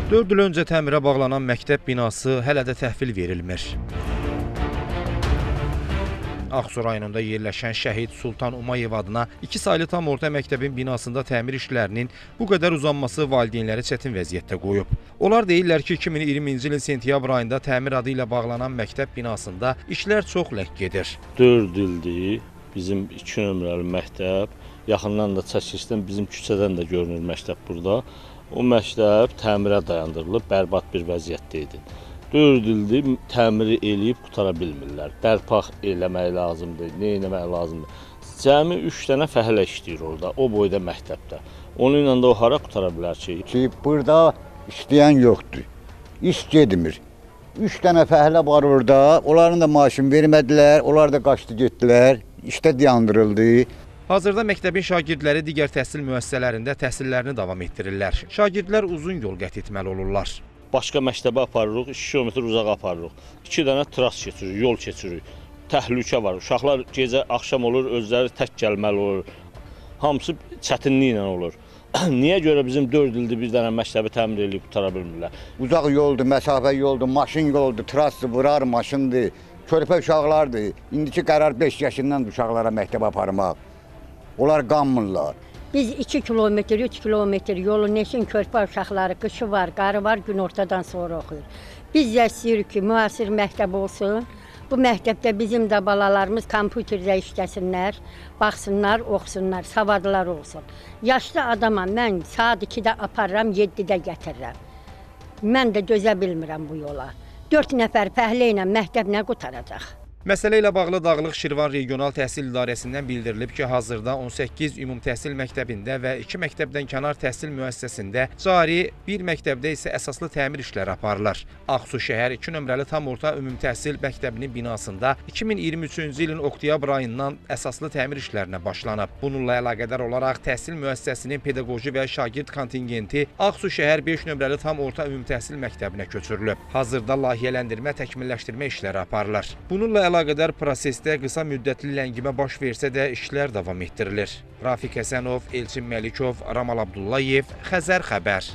4 il öncə təmirə bağlanan məktəb binası hələ də təhvil verilmir. Ağsu rayonunda yerləşən Şəhid Sultan Umayev adına 2 saylı tam orta məktəbin binasında təmir işlərinin bu qədər uzanması valideynləri çətin vəziyyətdə qoyub. Onlar deyirlər ki, 2020-ci ilin sentyabr ayında təmir adı ilə bağlanan məktəb binasında işlər çox ləng gedir. 4 ildir bizim 2 nömrəli məktəb, yaxından da çəkilişdən bizim küçədən də görünür məktəb burada. O məktəb təmirə dayandırılıb, bərbad bir vəziyyətdə idi. 4 ildir təmiri eləyib qutara bilmirlər. Bərpa eləmək lazımdır, nə eləmək lazımdır. Cəmi 3 dənə fəhlə işləyir orada, o boyda məktəbdə. Onunla da o hara qutara bilər ki? Burada işləyən yoxdur, iş gedmir. 3 dənə fəhlə var orada, onların da maaşını vermədilər, onlar da qaçdı getdilər, işdə dayandırıldı. Hazırda məktəbin şagirdləri digər təhsil müəssisələrində təhsillərini davam etdirirlər. Şagirdlər uzun yol qət etməli olurlar. Başqa məktəbə aparırıq, 2 kilometr uzağa aparırıq. 2 dənə tras keçirik, yol keçirik. Təhlükə var. Uşaqlar gecə, axşam olur, özləri tək gəlməli olur. Hamısı çətinliklə olur. Niyə görə bizim 4 ildir bir dənə məktəbi təmir edib qutara bilmirlər? Uzaq yoldur, məsafə yoldur, maşın yoldur, trasdır, vurar maşındır, körpə uşaqlardır. İndiki qərar 5 yaşından uşaqlara məktəbə aparmaq. Onlar qanmırlar. Biz 2 kilometr, 3 kilometr yolu neçin körpə uşaqları, qışı var, qarı var, gün ortadan sonra oxuyur. Biz də istəyirik ki, müasir məktəb olsun. Bu məktəbdə bizim də balalarımız kompüterdə işləsinlər, baxsınlar, oxusunlar, savadlılar olsun. Yaşlı adama mən saat 2-də aparıram, 7-də gətirirəm. Mən də dözə bilmirəm bu yola. 4 nəfər fəhlə ilə məktəb nə qutaracaq? Məsələ ilə bağlı Dağlıq Şirvan Regional Təhsil İdarəsindən bildirilib ki, hazırda 18 ümum təhsil məktəbində və 2 məktəbdən kənar təhsil müəssisəsində cari, bir məktəbdə isə əsaslı təmir işləri aparılır. Ağsu şəhər 2 nömrəli tam orta ümum təhsil məktəbinin binasında 2023-cü ilin oktyabr ayından əsaslı təmir işlərinə başlanıb. Bununla əlaqədar olaraq təhsil müəssisəsinin pedaqoji və şagird kontingenti Ağsu şəhər 5 nömrəli tam orta ümum təhsil məktəbinə köçürülüb. Hazırda layihələndirmə, təkmilləşdirmə işləri aparılır. Bununla əlaqədar prosesdə qısa müddətli ləngimə baş versə də işlər davam etdirilir. Rafiq Həsənov, Elçin Məlikov, Ramal Abdullayev, Xəzər xəbər.